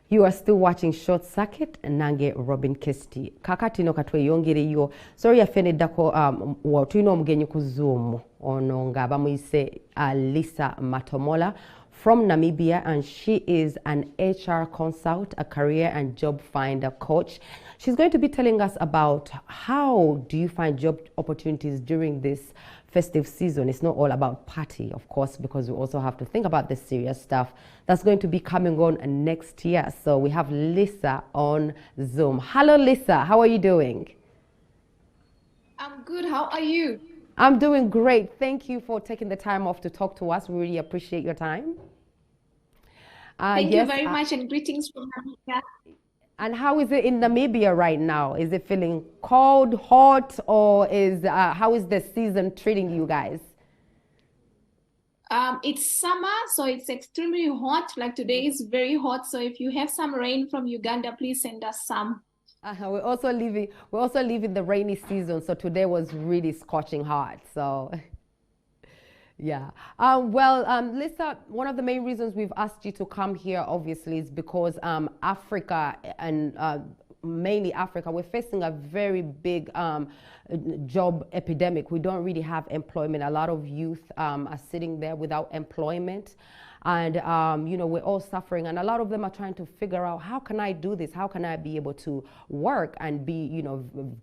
You are still watching Short Circuit nange Robin Kesti. Kakati no katweyongere yo. Sorry afene dako tulina omugenyi ku Zoom ono nga bamuyise Lisa Matomola from Namibia, and she is an HR consult, a career and job finder coach. She's going to be telling us about how do you find job opportunities during this festive season. It's not all about party, of course, because we also have to think about the serious stuff that's going to be coming on next year. So we have Lisa on Zoom. Hello, Lisa. How are you doing? I'm good. How are you? I'm doing great. Thank you for taking the time off to talk to us. We really appreciate your time. Thank you very much, and greetings from Namibia. And how is it in Namibia right now? Is it feeling cold, hot, or how is the season treating you guys? It's summer, so it's extremely hot. Like today is very hot. So if you have some rain from Uganda, please send us some. We're also living the rainy season, so today was really scorching hot. So. Yeah. Lisa, one of the main reasons we've asked you to come here, obviously, is because Africa and mainly Africa, we're facing a very big job epidemic. We don't really have employment. A lot of youth are sitting there without employment. And, we're all suffering. And a lot of them are trying to figure out, how can I do this? How can I be able to work and be,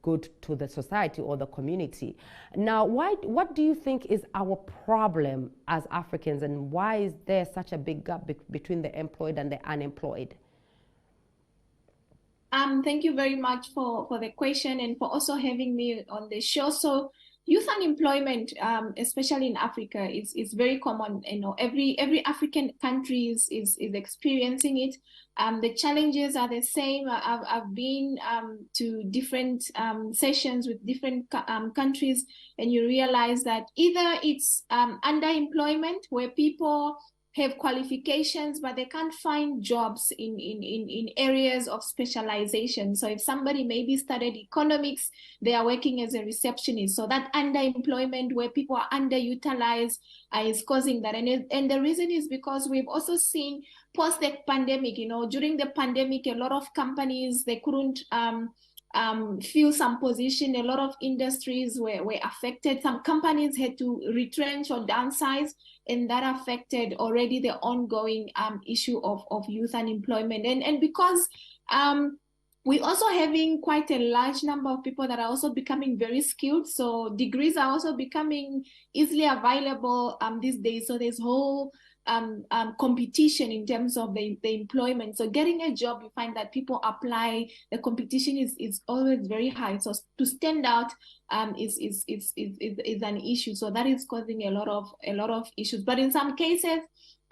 good to the society or the community? Now, what do you think is our problem as Africans? And why is there such a big gap between the employed and the unemployed? Thank you very much for the question and for also having me on the show. So youth unemployment, especially in Africa, is very common. Every African country is experiencing it. The challenges are the same. I've been to different sessions with different countries, and you realize that either it's underemployment, where people have qualifications, but they can't find jobs in areas of specialization. So if somebody maybe studied economics, they are working as a receptionist. So that underemployment, where people are underutilized, is causing that. And the reason is because we've also seen post the pandemic, during the pandemic, a lot of companies, they couldn't fill some position. A lot of industries were affected. Some companies had to retrench or downsize, and that affected already the ongoing issue of youth unemployment. And because we're also having quite a large number of people that are also becoming very skilled. So degrees are also becoming easily available these days. So there's whole competition in terms of the employment. So getting a job, you find that people apply. The competition is always very high. So to stand out is an issue. So that is causing a lot of issues. But in some cases,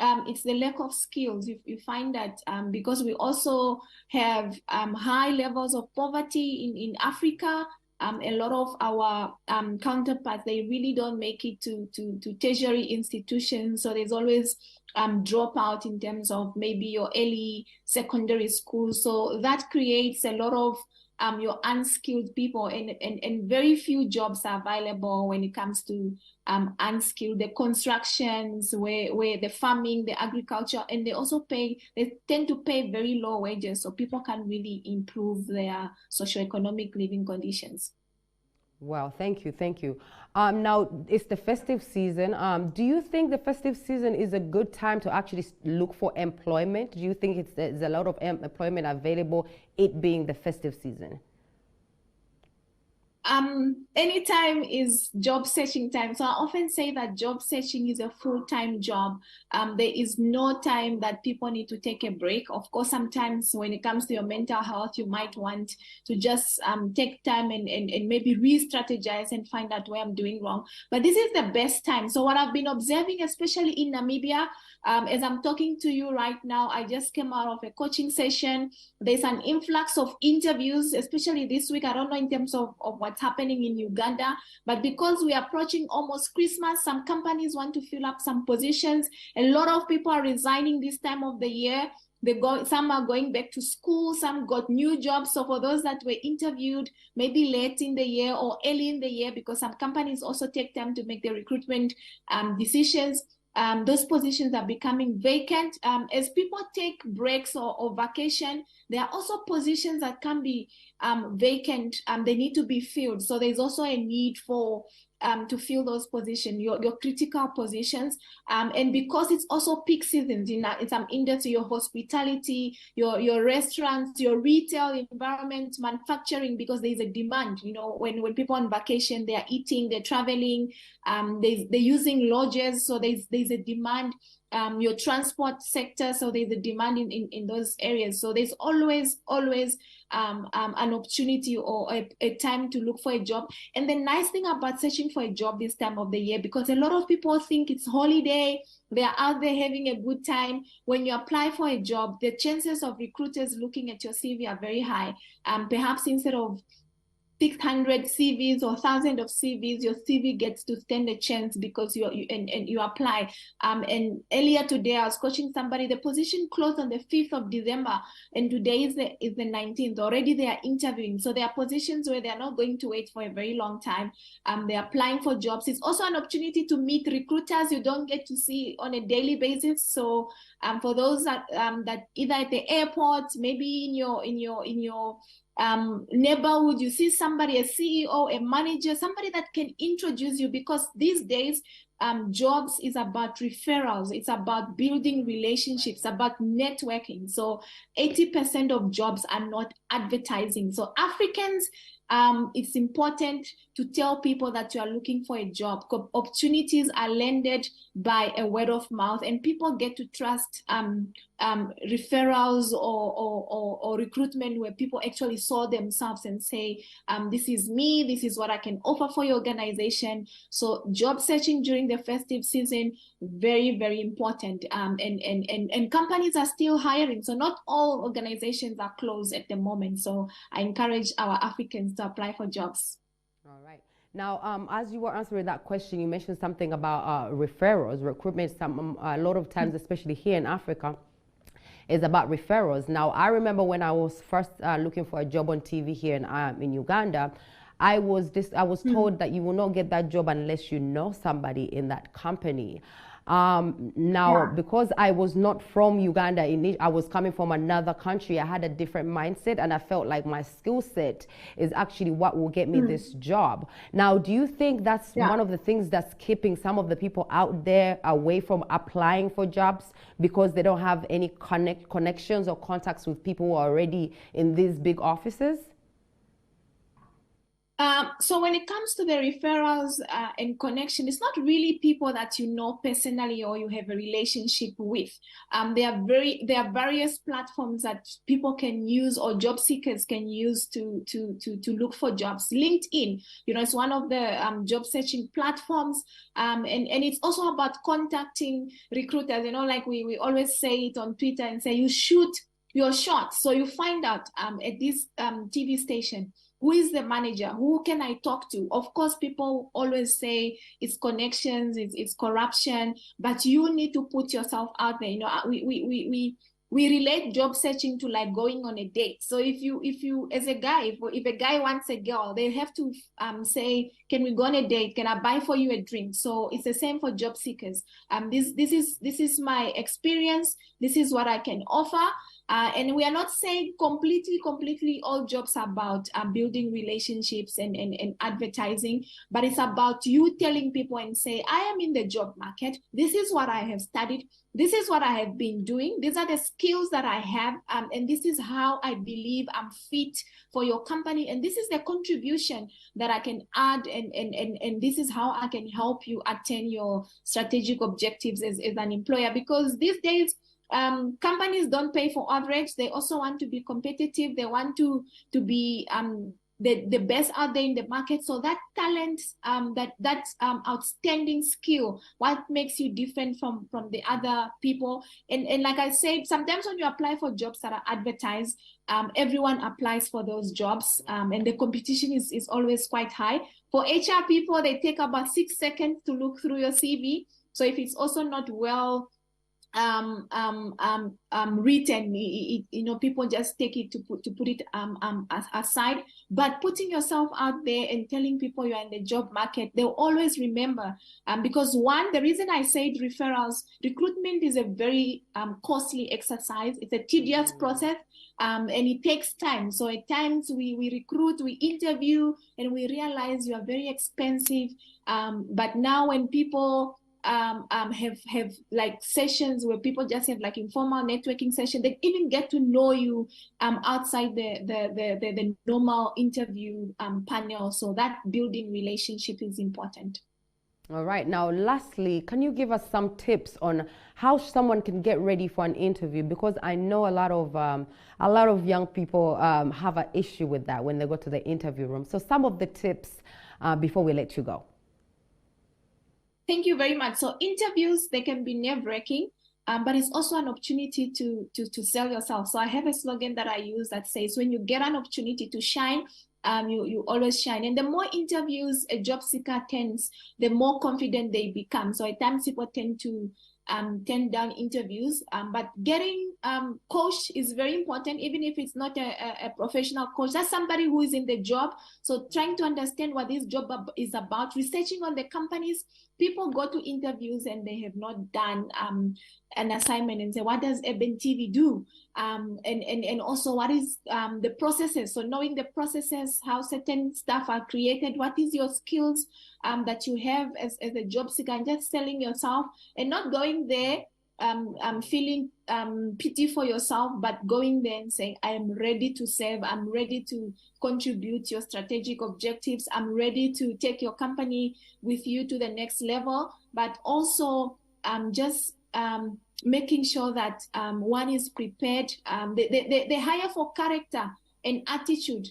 it's the lack of skills. You find that because we also have high levels of poverty in Africa. A lot of our counterparts, they really don't make it to tertiary institutions. So there's always dropout in terms of maybe your early secondary school. So that creates a lot of your unskilled people, and very few jobs are available when it comes to unskilled. The constructions, where the farming, the agriculture, and they tend to pay very low wages, so people can really improve their socioeconomic living conditions. Wow, thank you. Now, it's the festive season. Do you think the festive season is a good time to actually look for employment? Do you think there's a lot of employment available, it being the festive season? Anytime is job searching time. So I often say that job searching is a full-time job. There is no time that people need to take a break. Of course, sometimes when it comes to your mental health, you might want to just take time and maybe re-strategize and find out where I'm doing wrong. But this is the best time. So what I've been observing, especially in Namibia, as I'm talking to you right now, I just came out of a coaching session. There's an influx of interviews, especially this week. I don't know in terms of what's happening in Uganda, but because we're approaching almost Christmas, some companies want to fill up some positions. A lot of people are resigning this time of the year. Some are going back to school, some got new jobs. So for those that were interviewed maybe late in the year or early in the year, because some companies also take time to make the recruitment decisions, those positions are becoming vacant. As people take breaks or vacation, there are also positions that can be vacant. They need to be filled. So there's also a need for to fill those positions, your critical positions. And because it's also peak seasons in some industry, your hospitality, your restaurants, your retail environment, manufacturing, because there's a demand. When people on vacation, they are eating, they're traveling, they're using lodges, so there's a demand. Your transport sector, so there's a demand in those areas. So there's always an opportunity or a time to look for a job. And the nice thing about searching for a job this time of the year, because a lot of people think it's holiday, they're out there having a good time. When you apply for a job, the chances of recruiters looking at your CV are very high. Perhaps instead of 600 CVs or thousands of CVs, your CV gets to stand a chance because you apply. And earlier today, I was coaching somebody. The position closed on the 5th of December, and today is the 19th. Already they are interviewing. So there are positions where they are not going to wait for a very long time. They're applying for jobs. It's also an opportunity to meet recruiters you don't get to see on a daily basis. So for those that either at the airport, maybe in your neighborhood, you see somebody, a CEO, a manager, somebody that can introduce you, because these days jobs is about referrals, it's about building relationships, about networking. So 80% of jobs are not advertising. So Africans, it's important to tell people that you are looking for a job. Opportunities are landed by a word of mouth, and people get to trust referrals or recruitment, where people actually saw themselves and say, this is me, this is what I can offer for your organization. So job searching during the festive season, very, very important. And companies are still hiring. So not all organizations are closed at the moment. So I encourage our Africans to apply for jobs. All right. Now, as you were answering that question, you mentioned something about referrals, recruitment. A lot of times, especially here in Africa, is about referrals. Now, I remember when I was first looking for a job on TV here in Uganda, I was told that you will not get that job unless you know somebody in that company. Because I was not from Uganda, I was coming from another country, I had a different mindset, and I felt like my skill set is actually what will get me this job. Now, do you think that's one of the things that's keeping some of the people out there away from applying for jobs, because they don't have any connections or contacts with people who are already in these big offices? So when it comes to the referrals and connection, it's not really people that you know personally or you have a relationship with. There are various platforms that people can use, or job seekers can use to look for jobs. LinkedIn, it's one of the job searching platforms, and it's also about contacting recruiters. Like we always say it on Twitter and say, you shoot your shot. So you find out at this TV station, who is the manager? Who can I talk to? Of course, people always say it's connections, it's corruption, but you need to put yourself out there. We relate job searching to like going on a date. So if you as a guy, if a guy wants a girl, they have to say, can we go on a date? Can I buy for you a drink? So it's the same for job seekers. This is my experience. This is what I can offer. And we are not saying completely all jobs are about building relationships and advertising, but it's about you telling people and say, I am in the job market. This is what I have studied. This is what I have been doing. These are the skills that I have. And this is how I believe I'm fit for your company. And this is the contribution that I can add. And this is how I can help you attain your strategic objectives as an employer. Because these days, companies don't pay for average. They also want to be competitive. They want to be the best out there in the market. So that talent, that outstanding skill, what makes you different from the other people. And like I said, sometimes when you apply for jobs that are advertised, everyone applies for those jobs, and the competition is always quite high. For HR people, they take about 6 seconds to look through your CV. So if it's also not well written. People just take it to put it aside. But putting yourself out there and telling people you're in the job market, they'll always remember. Because the reason I said referrals, recruitment is a very costly exercise. It's a tedious process. And it takes time. So at times we recruit, we interview, and we realize you are very expensive. But now when people have like sessions where people just have like informal networking session, they even get to know you outside the normal interview panel. So that building relationship is important. All right. Now, lastly, can you give us some tips on how someone can get ready for an interview? Because I know a lot of young people have an issue with that when they go to the interview room. So some of the tips before we let you go. Thank you very much. So interviews, they can be nerve-wracking, but it's also an opportunity to sell yourself. So I have a slogan that I use that says, when you get an opportunity to shine, you always shine. And the more interviews a job seeker attends, the more confident they become. So at times people tend to turn down interviews, but getting coached is very important, even if it's not a professional coach. That's somebody who is in the job. So trying to understand what this job is about, researching on the companies. People go to interviews and they have not done an assignment and say, what does Eben TV do? And also what is the processes? So knowing the processes, how certain stuff are created, what is your skills that you have as a job seeker, and just selling yourself and not going there feeling pity for yourself, but going there and saying, I am ready to serve, I'm ready to contribute your strategic objectives, I'm ready to take your company with you to the next level, but also just making sure that one is prepared. They hire for character and attitude,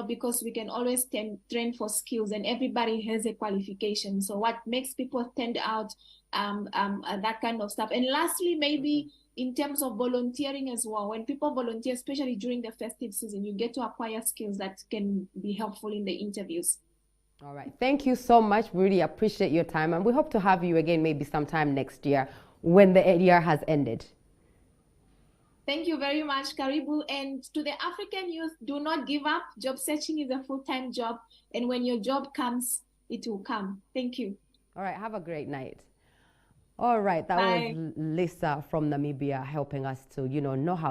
because we can always train for skills, and everybody has a qualification. So what makes people stand out, that kind of stuff. And lastly, maybe in terms of volunteering as well. When people volunteer, especially during the festive season, you get to acquire skills that can be helpful in the interviews. All right. Thank you so much. Really appreciate your time. And we hope to have you again maybe sometime next year when the year has ended. Thank you very much, Karibu. And to the African youth, do not give up. Job searching is a full-time job. And when your job comes, it will come. Thank you. All right. Have a great night. All right. That was Lisa from Namibia helping us to, know how